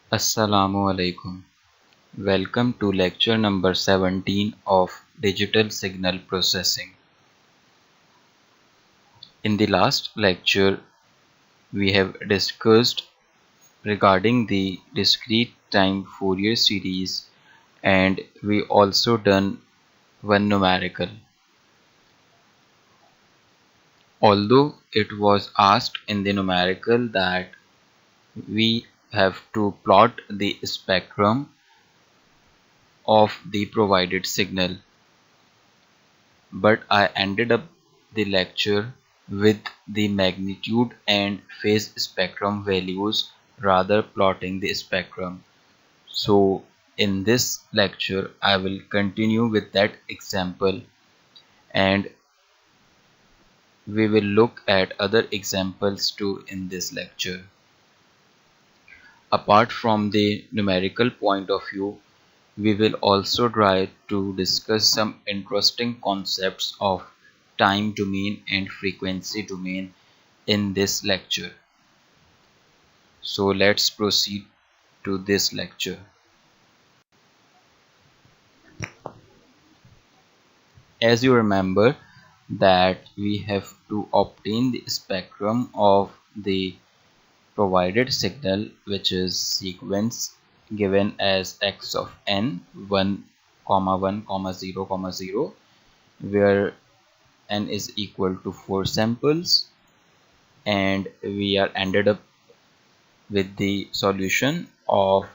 Assalamu alaikum. Welcome to lecture number 17 of Digital Signal Processing. In the last lecture, we have discussed regarding the discrete time Fourier series, and we also done one numerical. Although it was asked in the numerical that we have to plot the spectrum of the provided signal, but I ended up the lecture with the magnitude and phase spectrum values rather plotting the spectrum. So in this lecture I will continue with that example, and we will look at other examples too in this lecture. Apart from the numerical point of view, we will also try to discuss some interesting concepts of time domain and frequency domain in this lecture. So let's proceed to this lecture. As you remember that we have to obtain the spectrum of the provided signal, which is sequence given as x of n 1, 1, 0, 0, where n is equal to 4 samples, and we are ended up with the solution of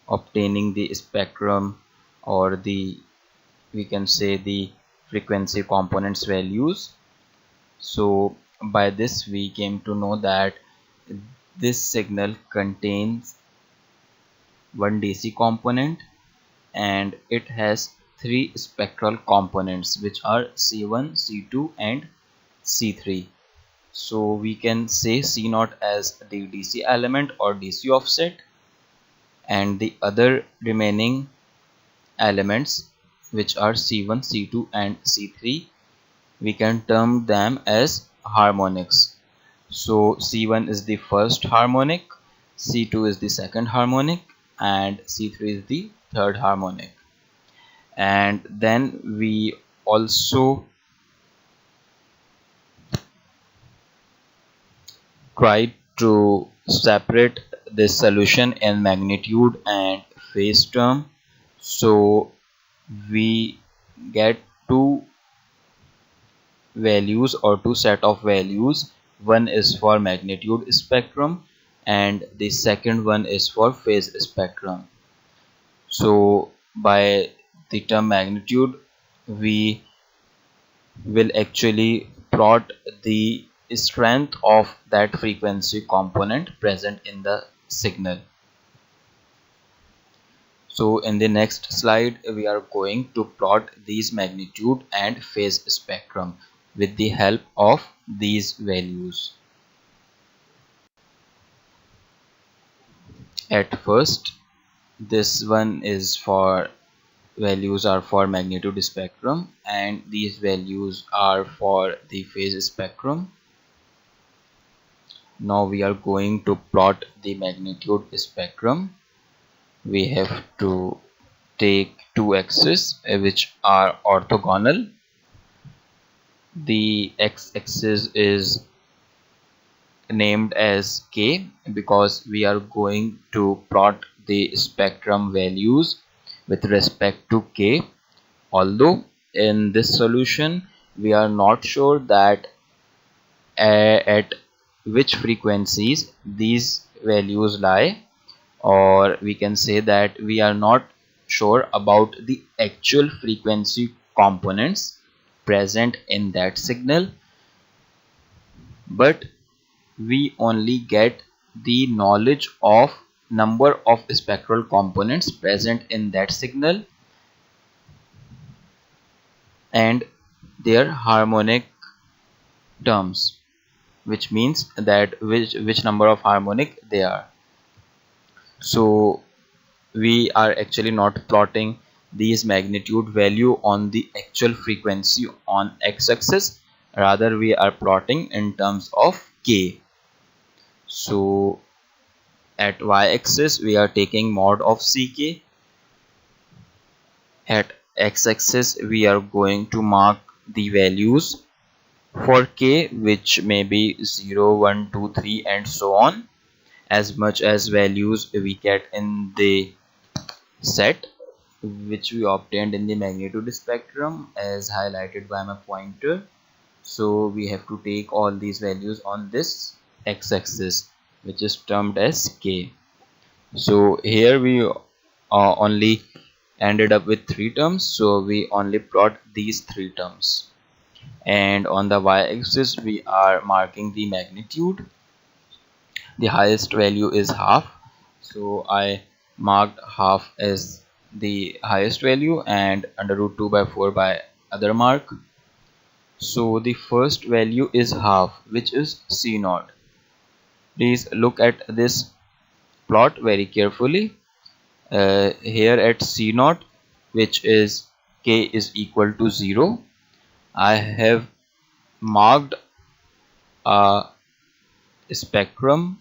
obtaining the spectrum, or the we can say the frequency components values. So by this we came to know that this signal contains one DC component and it has three spectral components, which are C1, C2 and C3. So we can say C0 as the DC element or DC offset, and the other remaining elements, which are C1, C2 and C3, we can term them as harmonics. So C1 is the first harmonic, C2 is the second harmonic, and C3 is the third harmonic. And then we also try to separate this solution in magnitude and phase term. So we get two values or two set of values. One is for magnitude spectrum and the second one is for phase spectrum. So by the term magnitude, we will actually plot the strength of that frequency component present in the signal. So in the next slide we are going to plot these magnitude and phase spectrum with the help of these values. At first, this one is for values are for magnitude spectrum and these values are for the phase spectrum. Now we are going to plot the magnitude spectrum. We have to take two axes which are orthogonal. The x-axis is named as k because we are going to plot the spectrum values with respect to k, although in this solution we are not sure that at which frequencies these values lie, or we can say that we are not sure about the actual frequency components present in that signal, but we only get the knowledge of number of spectral components present in that signal and their harmonic terms, which means that which number of harmonic they are. So we are actually not plotting these magnitude value on the actual frequency on x-axis, rather we are plotting in terms of k. So At y-axis we are taking mod of ck. At x-axis we are going to mark the values for k, which may be 0, 1, 2, 3 and so on, as much as values we get in the set which we obtained in the magnitude spectrum as highlighted by my pointer. So we have to take all these values on this x-axis, which is termed as k. So here we only ended up with 3 terms, so we only plot these 3 terms. And on the y-axis we are marking the magnitude. The highest value is half, so I marked half as the highest value and under root 2 by 4 by other mark. So the first value is half, which is c0. Please look at this plot very carefully. Here at c0, which is k is equal to 0, I have marked a spectrum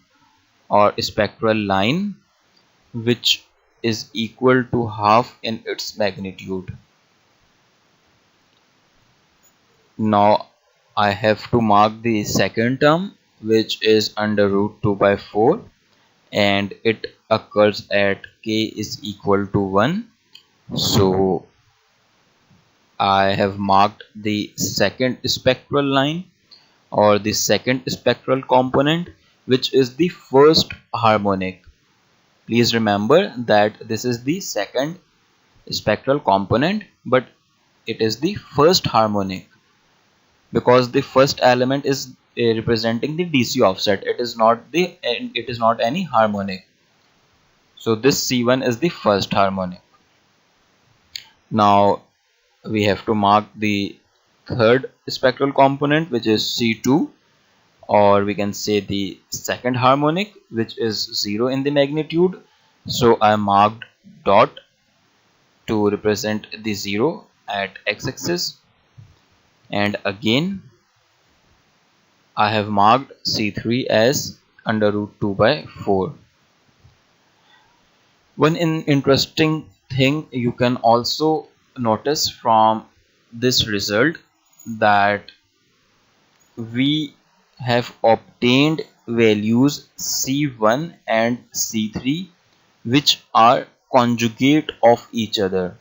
or spectral line which is equal to half in its magnitude. Now I have to mark the second term, which is under root 2 by 4, and it occurs at k is equal to 1. So I have marked the second spectral line or the second spectral component, which is the first harmonic. Please remember that this is the second spectral component, but it is the first harmonic because the first element is representing the DC offset. It is not any harmonic. So this C1 is the first harmonic. Now we have to mark the third spectral component, which is C2, or we can say the second harmonic, which is 0 in the magnitude. So I marked dot to represent the 0 at x-axis, and again I have marked C3 as under root 2 by 4. One interesting thing you can also notice from this result that we have obtained values C1 and C3 which are conjugate of each other.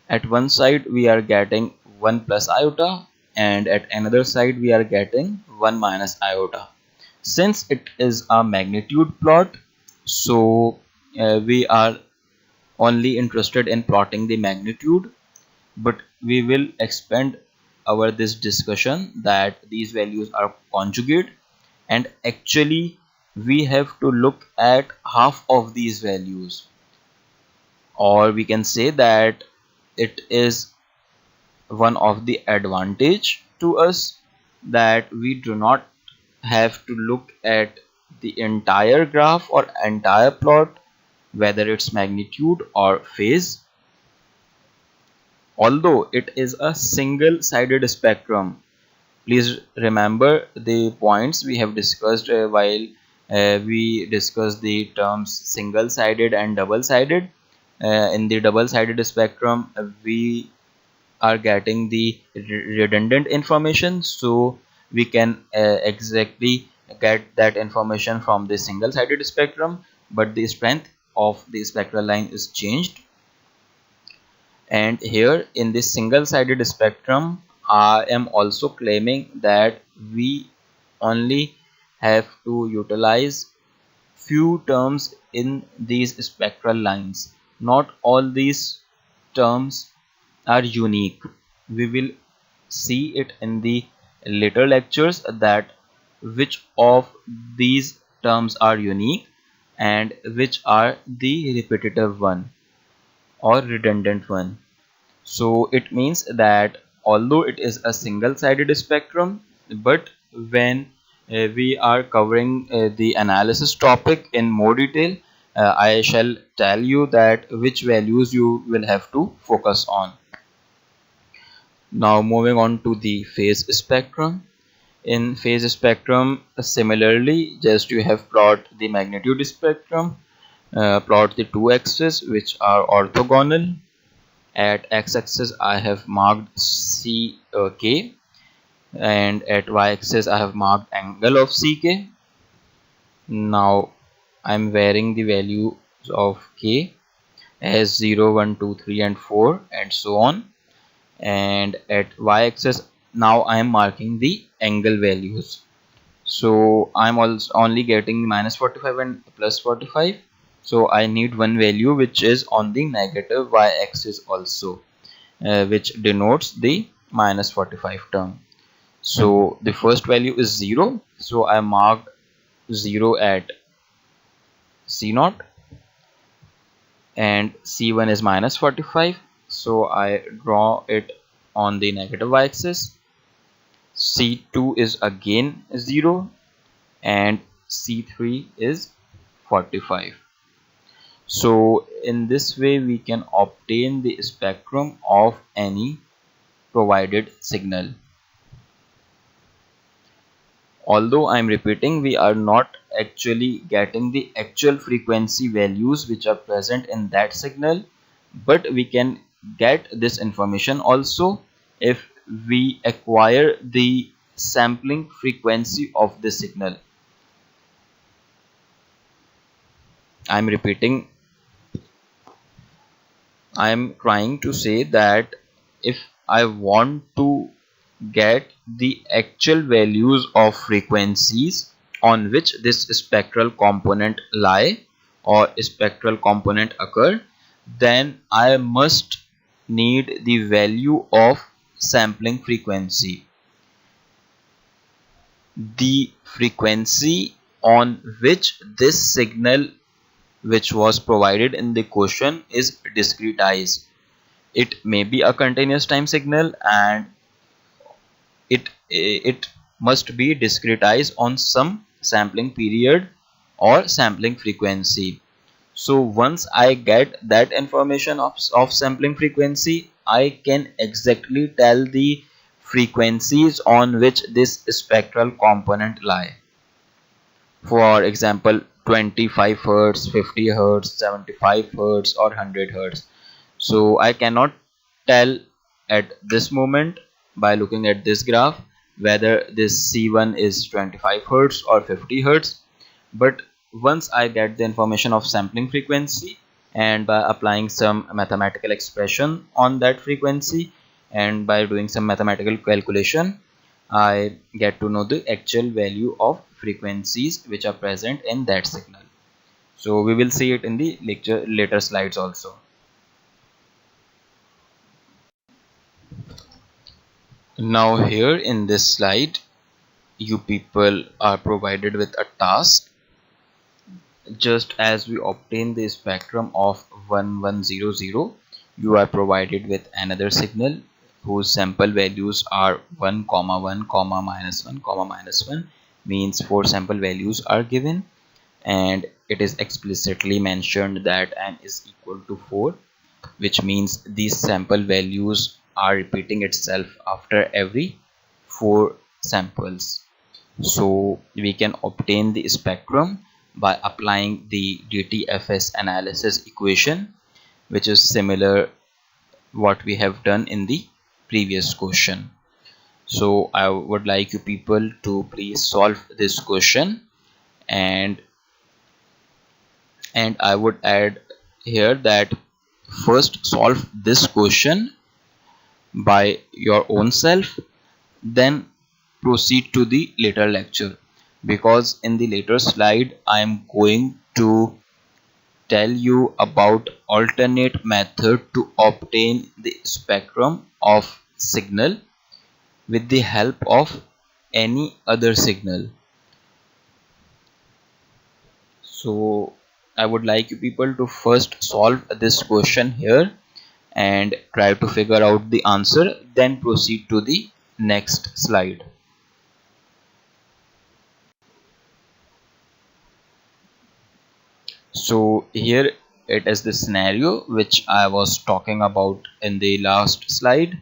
At one side we are getting 1 plus iota, and at another side we are getting 1 minus iota. Since it is a magnitude plot, so we are only interested in plotting the magnitude, but we will expand our this discussion that these values are conjugate, and actually we have to look at half of these values, or we can say that it is one of the advantage to us that we do not have to look at the entire graph or entire plot, whether it's magnitude or phase. Although it is a single-sided spectrum, please remember the points we have discussed while we discussed the terms single-sided and double-sided. In the double-sided spectrum, we are getting the redundant information, so we can exactly get that information from the single-sided spectrum, but the strength of the spectral line is changed. And here in this single-sided spectrum, I am also claiming that we only have to utilize few terms in these spectral lines. Not all these terms are unique. We will see it in the later lectures that which of these terms are unique and which are the repetitive one or redundant one. So it means that although it is a single-sided spectrum, but when we are covering the analysis topic in more detail, I shall tell you that which values you will have to focus on. Now moving on to the phase spectrum. In phase spectrum, similarly, just you have plot the magnitude spectrum, plot the two axes which are orthogonal. At x-axis I have marked CK, and at y-axis I have marked angle of CK. Now I'm varying the values of K as 0, 1, 2, 3 and 4 and so on. And at y-axis now I am marking the angle values. So I'm also only getting minus 45 and plus 45. So I need one value which is on the negative y-axis also, which denotes the minus 45 term. So the first value is 0. So I marked 0 at C0, and C1 is minus 45. So I draw it on the negative y-axis. C2 is again 0 and C3 is 45. So in this way we can obtain the spectrum of any provided signal. Although I am repeating, we are not actually getting the actual frequency values which are present in that signal, but we can get this information also if we acquire the sampling frequency of the signal. I am repeating, I am trying to say that if I want to get the actual values of frequencies on which this spectral component lie or spectral component occur, then I must need the value of sampling frequency. The frequency on which this signal which was provided in the question is discretized. It may be a continuous time signal, and it must be discretized on some sampling period or sampling frequency. So once I get that information of sampling frequency, I can exactly tell the frequencies on which this spectral component lie. For example, 25 hertz, 50 hertz, 75 hertz or 100 hertz. So I cannot tell at this moment by looking at this graph whether this C1 is 25 hertz or 50 hertz, but once I get the information of sampling frequency and by applying some mathematical expression on that frequency and by doing some mathematical calculation, I get to know the actual value of frequencies which are present in that signal. So we will see it in the later slides also. Now here in this slide, you people are provided with a task. Just as we obtain the spectrum of 1100, you are provided with another signal whose sample values are 1, 1, minus 1, minus 1, means 4 sample values are given, and it is explicitly mentioned that n is equal to 4, which means these sample values are repeating itself after every 4 samples. So we can obtain the spectrum by applying the DTFS analysis equation, which is similar what we have done in the previous question. So I would like you people to please solve this question, and I would add here that first solve this question by your own self, then proceed to the later lecture, because in the later slide I am going to tell you about alternate method to obtain the spectrum of signal with the help of any other signal. So I would like you people to first solve this question here and try to figure out the answer, then proceed to the next slide. So here it is the scenario which I was talking about in the last slide.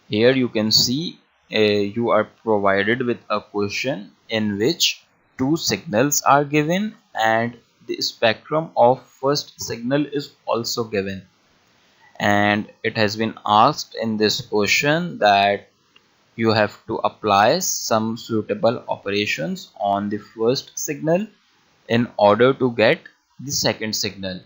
Here you can see you are provided with a question in which two signals are given and the spectrum of first signal is also given, and it has been asked in this question that you have to apply some suitable operations on the first signal in order to get the second signal.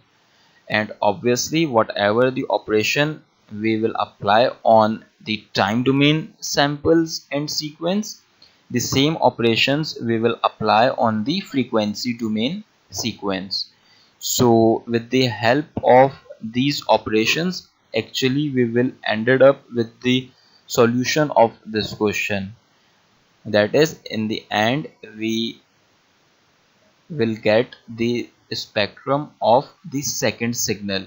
And obviously whatever the operation we will apply on the time domain samples and sequence, the same operations we will apply on the frequency domain sequence. So with the help of these operations, actually we will ended up with the solution of this question. That is, in the end we will get the spectrum of the second signal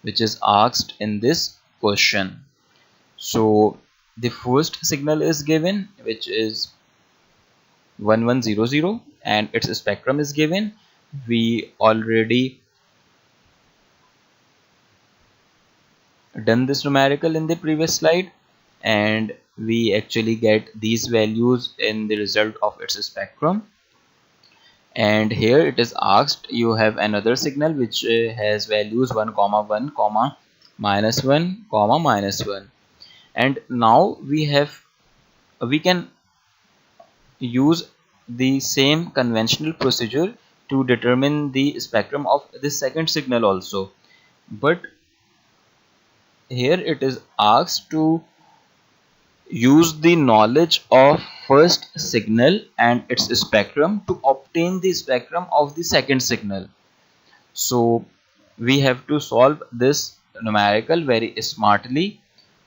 which is asked in this question. So the first signal is given, which is 1100, and its spectrum is given. We already done this numerical in the previous slide, and we actually get these values in the result of its spectrum. And here it is asked, you have another signal which has values 1 comma 1 comma minus 1 comma minus 1, and now we can use the same conventional procedure to determine the spectrum of the second signal also, but here it is asked to use the knowledge of first signal and its spectrum to obtain the spectrum of the second signal. So we have to solve this numerical very smartly.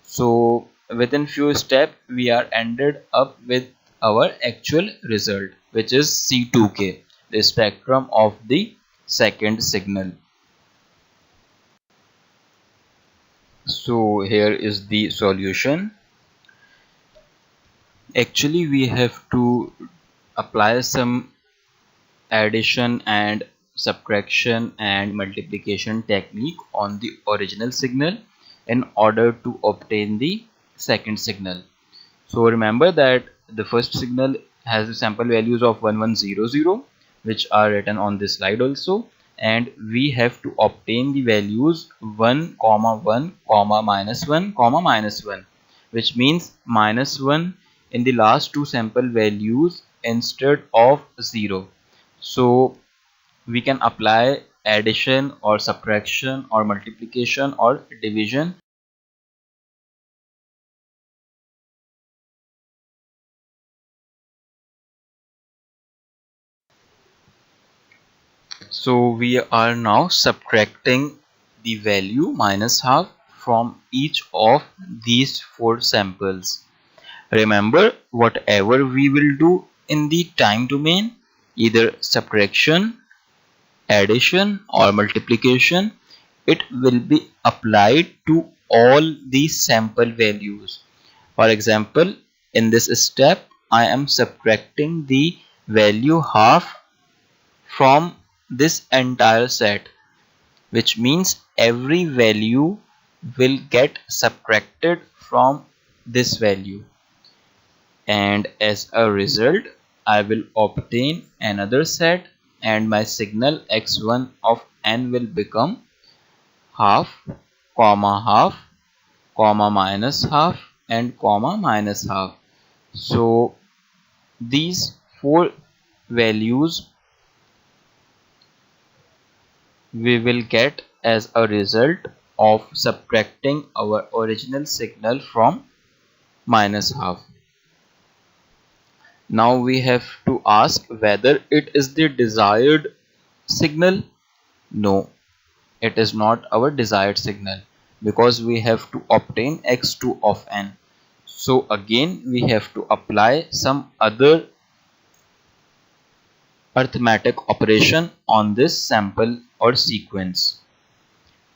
So within few steps we are ended up with our actual result, which is C2K, the spectrum of the second signal. So here is the solution. Actually we have to apply some addition and subtraction and multiplication technique on the original signal in order to obtain the second signal. So remember that the first signal has the sample values of 1100, which are written on this slide also, and we have to obtain the values 1 comma 1 comma minus 1 comma minus 1, which means minus 1 in the last two sample values instead of 0. So we can apply addition or subtraction or multiplication or division. So we are now subtracting the value minus half from each of these four samples. Remember, whatever we will do in the time domain, either subtraction, addition or multiplication, it will be applied to all these sample values. For example, in this step, I am subtracting the value half from this entire set, which means every value will get subtracted from this value, and as a result I will obtain another set, and my signal x1 of n will become half comma minus half and comma minus half. So these four values we will get as a result of subtracting our original signal from minus half. Now we have to ask whether it is the desired signal. No, it is not our desired signal because we have to obtain x2 of n. So again we have to apply some other arithmetic operation on this sample or sequence.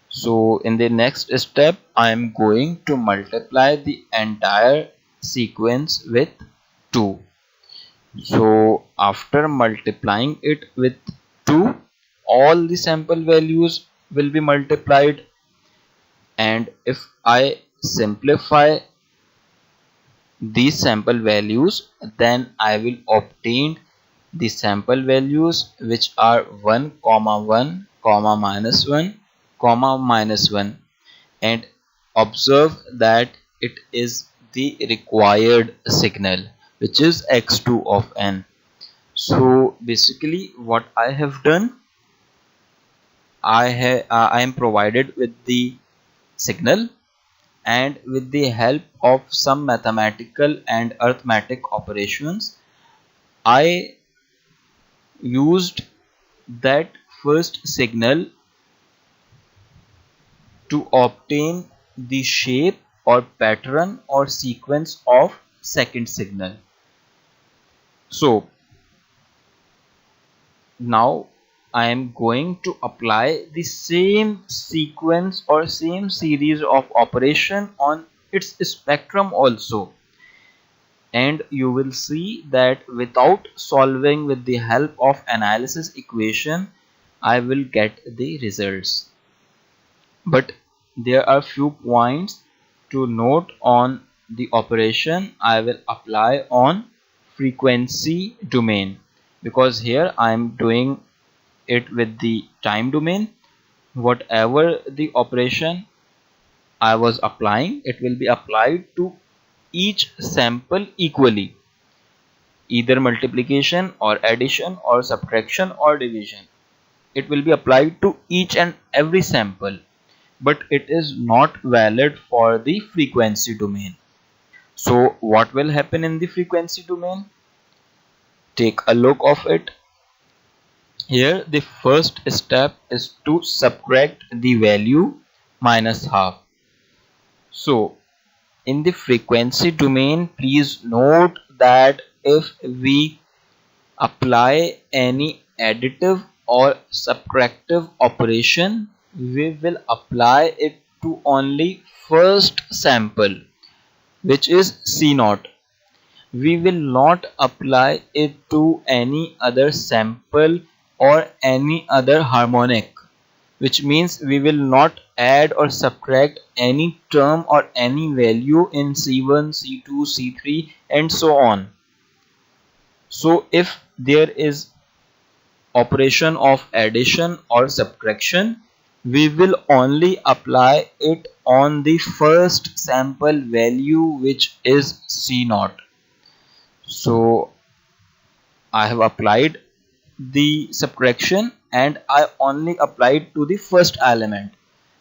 So in the next step I am going to multiply the entire sequence with 2. So after multiplying it with 2, all the sample values will be multiplied, and if I simplify these sample values, then I will obtain the sample values which are 1 comma 1 comma minus 1 comma minus 1, and observe that it is the required signal, which is x2 of n. So basically what I have done, I am provided with the signal, and with the help of some mathematical and arithmetic operations, I used that first signal to obtain the shape or pattern or sequence of second signal. So now I am going to apply the same sequence or same series of operation on its spectrum also, and you will see that without solving with the help of analysis equation I will get the results. But there are few points to note on the operation I will apply on frequency domain, because here I am doing it with the time domain. Whatever the operation I was applying, it will be applied to each sample equally, either multiplication or addition or subtraction or division. It will be applied to each and every sample, but it is not valid for the frequency domain. So what will happen in the frequency domain? Take a look of it. Here the first step is to subtract the value minus half. So in the frequency domain, please note that if we apply any additive or subtractive operation, we will apply it to only first sample, which is C0. We will not apply it to any other sample or any other harmonic, which means we will not add or subtract any term or any value in C1, C2, C3 and so on. So if there is operation of addition or subtraction, we will only apply it on the first sample value, which is C0. So I have applied the subtraction and I only applied to the first element,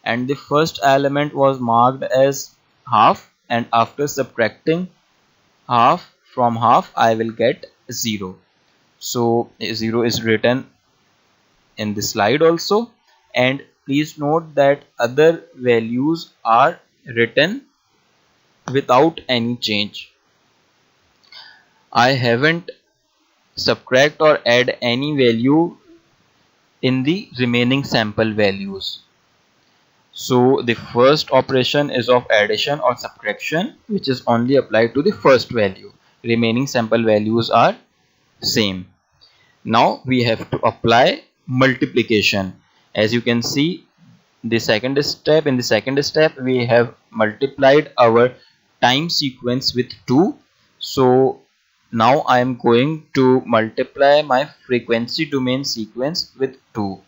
and the first element was marked as half, and after subtracting half from half I will get 0. So 0 is written in the slide also, and please note that other values are written without any change. I haven't subtract or add any value in the remaining sample values. So the first operation is of addition or subtraction, which is only applied to the first value. Remaining sample values are same. Now we have to apply multiplication. As you can see, in the second step we have multiplied our time sequence with 2. So now I am going to multiply my frequency domain sequence with 2.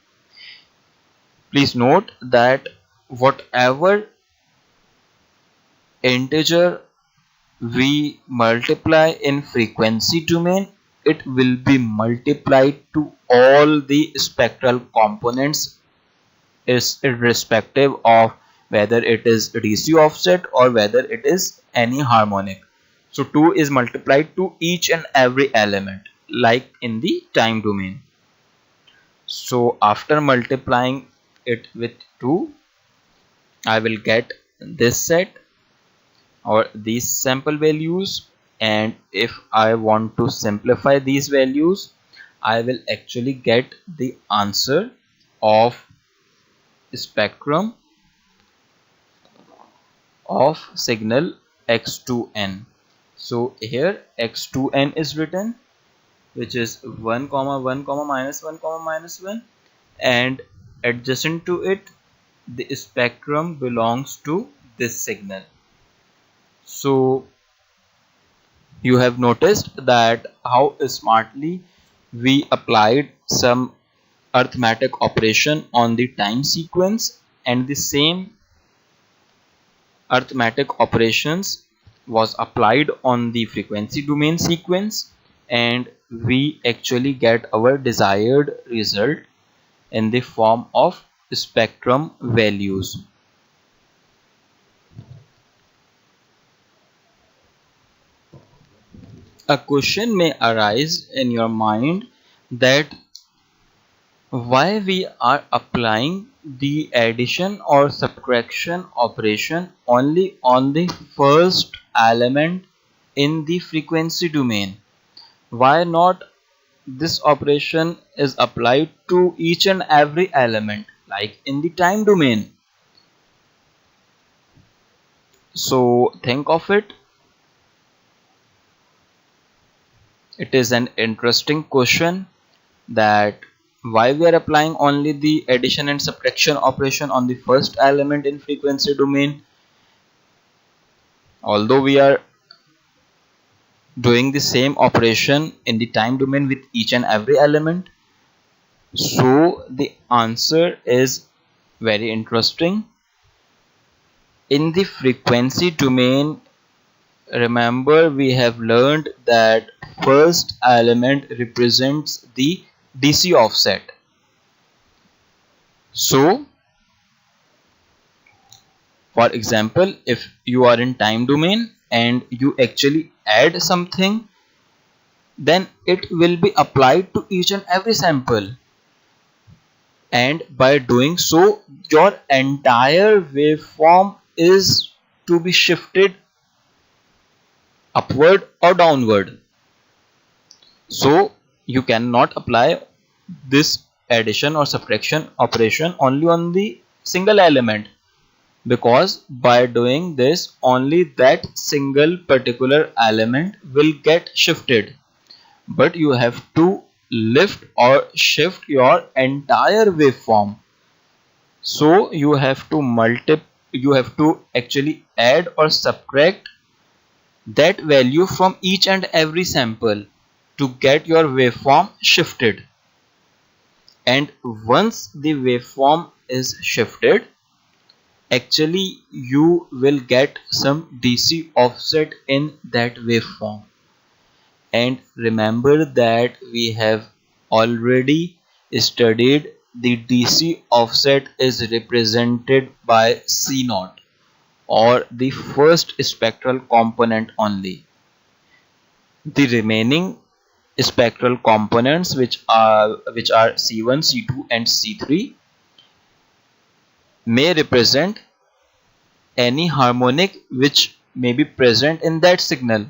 Please note that whatever integer we multiply in frequency domain, it will be multiplied to all the spectral components, is irrespective of whether it is DC offset or whether it is any harmonic. So 2 is multiplied to each and every element, like in the time domain. So after multiplying it with 2, I will get this set or these sample values, and if I want to simplify these values, I will actually get the answer of spectrum of signal x2n. So here x2n is written, which is 1 comma 1 comma minus 1 comma minus 1, and adjacent to it the spectrum belongs to this signal. So You have noticed that how smartly we applied some arithmetic operation on the time sequence, and the same arithmetic operations was applied on the frequency domain sequence, and we actually get our desired result in the form of spectrum values. A question may arise in your mind that why we are applying the addition or subtraction operation only on the first element in the frequency domain. Why not this operation is applied to each and every element like in the time domain? So think of it. It is an interesting question that why we are applying only the addition and subtraction operation on the first element in frequency domain, although we are doing the same operation in the time domain with each and every element. So the answer is very interesting. In the frequency domain, remember we have learned that first element represents the DC offset. So for example, if you are in time domain and you actually add something, then it will be applied to each and every sample, and by doing so your entire waveform is to be shifted upward or downward. So you cannot apply this addition or subtraction operation only on the single element, because by doing this only that single particular element will get shifted, but you have to lift or shift your entire waveform. So you have to actually add or subtract that value from each and every sample to get your waveform shifted. And once the waveform is shifted, actually you will get some DC offset in that waveform. And remember that we have already studied the DC offset is represented by C0, or the first spectral component only. The remaining spectral components, which are C1, C2 and C3, may represent any harmonic which may be present in that signal,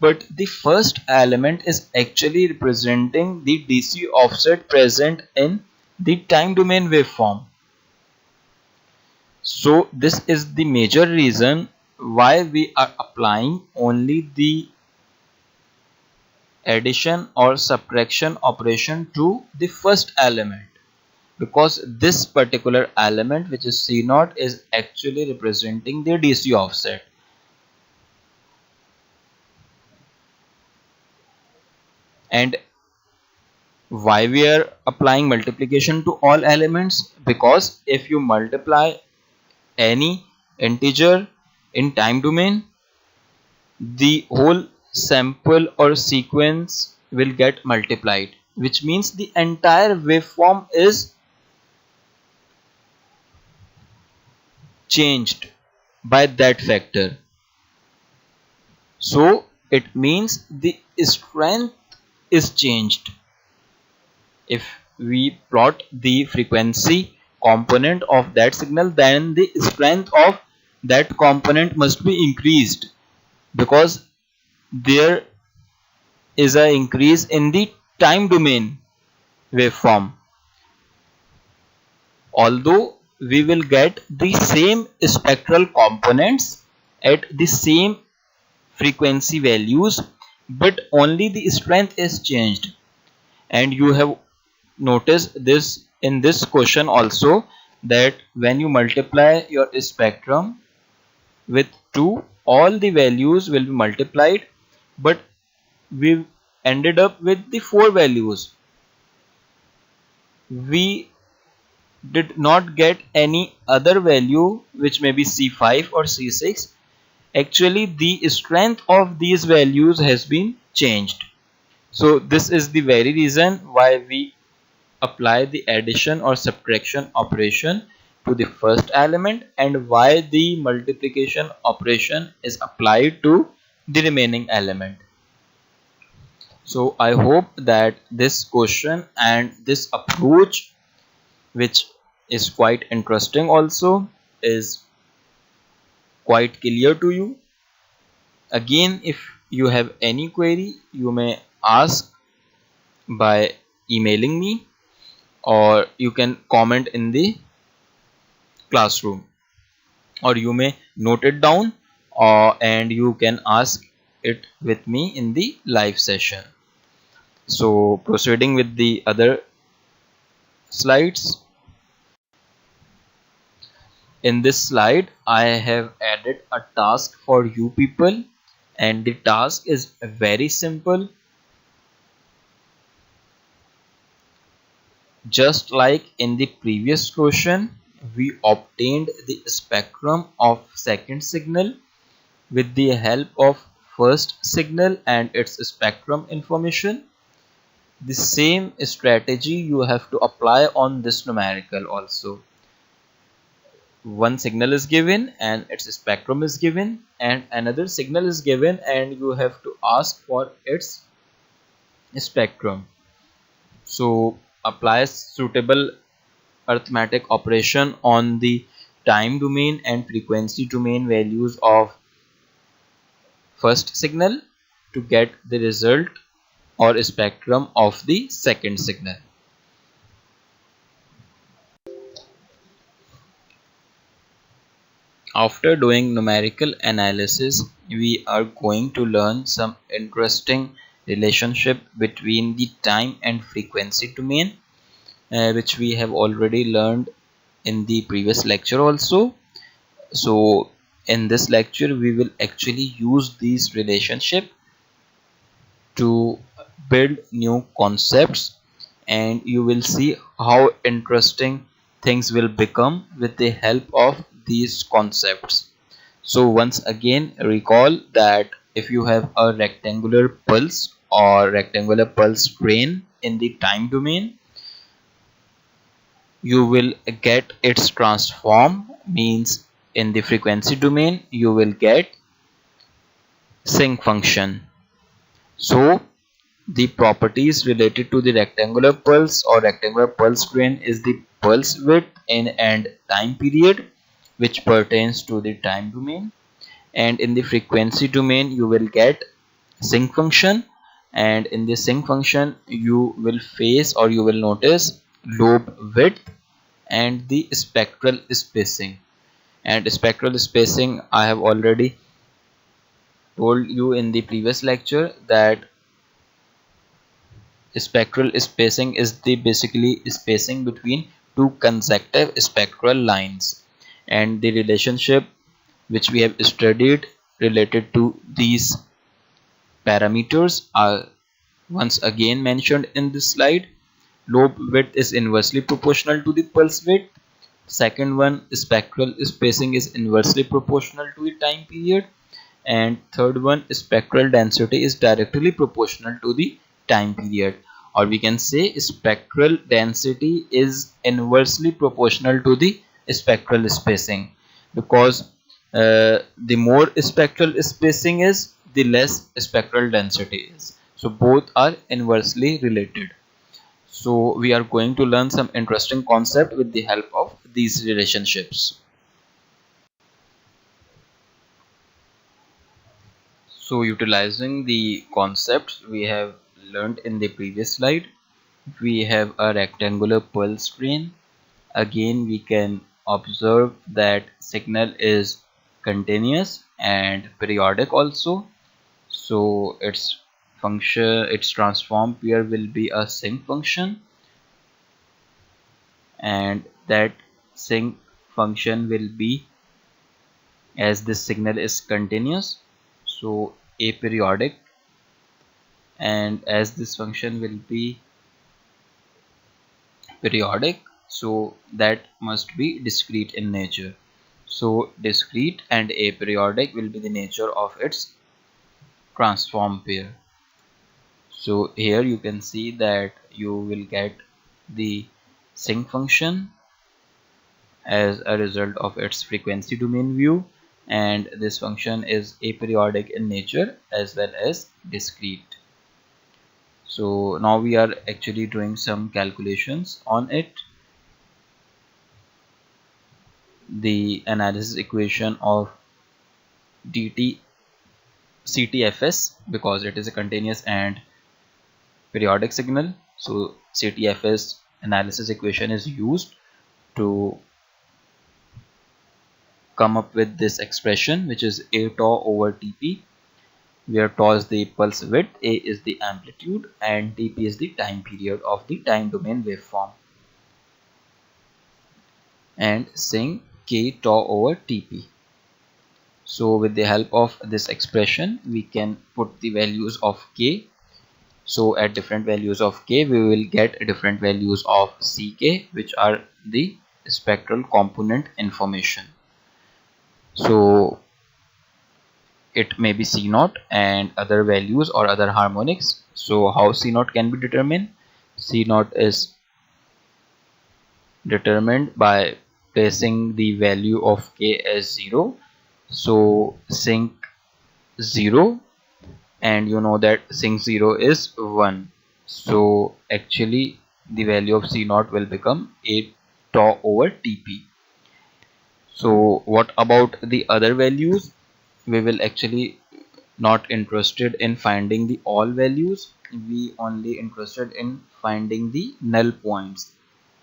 but the first element is actually representing the DC offset present in the time domain waveform. So this is the major reason why we are applying only the addition or subtraction operation to the first element, because this particular element, which is C0, is actually representing the DC offset. And why we are applying multiplication to all elements? Because if you multiply any integer in time domain, the whole sample or sequence will get multiplied, which means the entire waveform is changed by that factor. So it means the strength is changed. If we plot the frequency component of that signal, then the strength of that component must be increased, because there is an increase in the time domain waveform. Although we will get the same spectral components at the same frequency values, but only the strength is changed. And you have noticed this in this question also, that when you multiply your spectrum with 2, all the values will be multiplied, but we ended up with the 4 values. We did not get any other value which may be C5 or C6. Actually, the strength of these values has been changed. So this is the very reason why we apply the addition or subtraction operation to the first element, and why the multiplication operation is applied to the remaining element. So I hope that this question and this approach, which is quite interesting also, is quite clear to you. Again, if you have any query, you may ask by emailing me, or you can comment in the classroom, or you may note it down, and you can ask it with me in the live session. So proceeding with the other slides. In this slide, I have added a task for you people, and the task is very simple. Just like in the previous question, we obtained the spectrum of second signal with the help of first signal and its spectrum information. The same strategy you have to apply on this numerical also. One signal is given and its spectrum is given, and another signal is given and you have to ask for its spectrum. So apply suitable arithmetic operation on the time domain and frequency domain values of first signal to get the result or spectrum of the second signal. After doing numerical analysis, we are going to learn some interesting relationship between the time and frequency domain, which we have already learned in the previous lecture also. So in this lecture, we will actually use these relationship to build new concepts, and you will see how interesting things will become with the help of these concepts. So once again, recall that if you have a rectangular pulse or rectangular pulse train in the time domain, you will get its transform, means in the frequency domain you will get sinc function. So the properties related to the rectangular pulse or rectangular pulse train is the pulse width in and time period, which pertains to the time domain, and in the frequency domain you will get sinc function, and in the sinc function you will face or you will notice lobe width and the spectral spacing. And spectral spacing, I have already told you in the previous lecture that spectral spacing is the basically spacing between two consecutive spectral lines, and the relationship which we have studied related to these parameters are once again mentioned in this slide. Lobe width is inversely proportional to the pulse width. Second one, spectral spacing is inversely proportional to the time period. And third one, spectral density is directly proportional to the time period, or we can say spectral density is inversely proportional to the spectral spacing, because the more spectral spacing is, the less spectral density is. So both are inversely related. So we are going to learn some interesting concept with the help of these relationships. So utilizing the concepts we have learned in the previous slide, we have a rectangular pulse train. Again, we can observe that signal is continuous and periodic also. So its function, its transform pair will be a sinc function, and that sinc function will be, as this signal is continuous, so aperiodic, and as this function will be periodic, so that must be discrete in nature. So discrete and aperiodic will be the nature of its transform pair. So here you can see that you will get the sinc function as a result of its frequency domain view, and this function is aperiodic in nature as well as discrete. So now we are actually doing some calculations on it. The analysis equation of dt CTFS, because it is a continuous and periodic signal, so CTFS analysis equation is used to come up with this expression, which is a tau over Tp, where tau is the pulse width, a is the amplitude, and Tp is the time period of the time domain waveform, and sinc k tau over Tp. So with the help of this expression, we can put the values of k. So at different values of k, we will get different values of Ck, which are the spectral component information. So it may be C0 and other values or other harmonics. So how C0 can be determined? C0 is determined by placing the value of k as 0. So sinc 0, and you know that sinc 0 is 1. So actually the value of C0 will become a tau over Tp. So what about the other values? We will actually not interested in finding the all values. We only interested in finding the null points.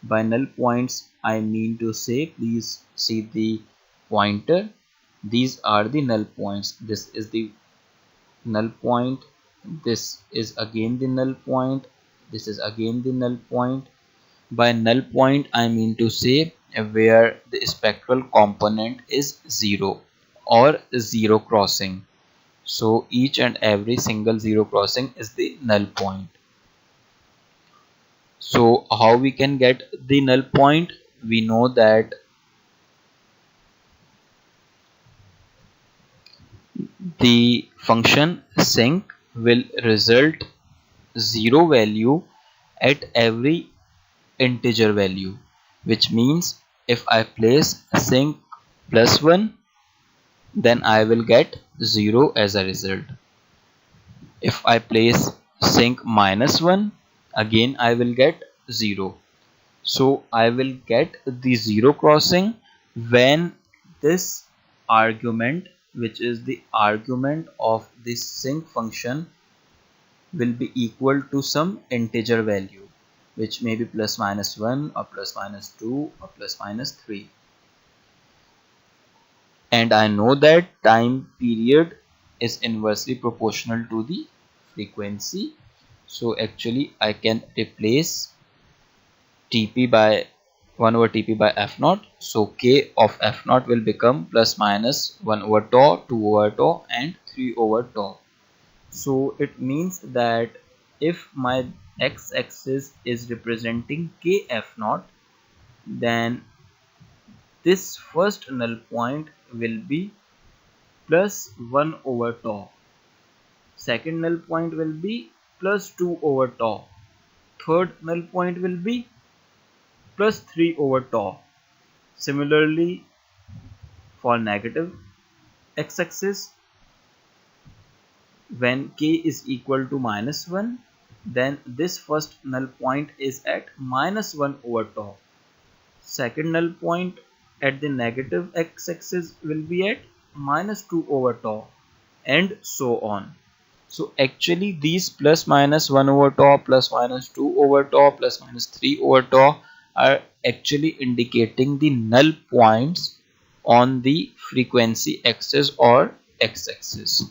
By null points I mean to say, please see the pointer. These are the null points. This is the null point, this is again the null point, this is again the null point. By null point I mean to say where the spectral component is 0 or 0 crossing. So each and every single 0 crossing is the null point. So how we can get the null point? We know that the function sinc will result 0 value at every integer value, which means if I place sinc plus 1, then I will get 0 as a result. If I place sinc minus 1, again I will get 0. So I will get the 0 crossing when this argument, which is the argument of this sinc function, will be equal to some integer value, which may be plus minus 1 or plus minus 2 or plus minus 3. And I know that time period is inversely proportional to the frequency. So actually I can replace Tp by 1 over Tp by F0. So K of F0 will become plus minus 1 over tau, 2 over tau, and 3 over tau. So it means that if my x-axis is representing kf0, then this first null point will be plus 1 over tau. Second null point will be plus 2 over tau. Third null point will be plus 3 over tau. Similarly, for negative x-axis, when k is equal to minus 1, then this first null point is at minus 1 over tau. Second null point at the negative x-axis will be at minus 2 over tau, and so on. So actually these plus minus 1 over tau, plus minus 2 over tau, plus minus 3 over tau are actually indicating the null points on the frequency axis or x-axis.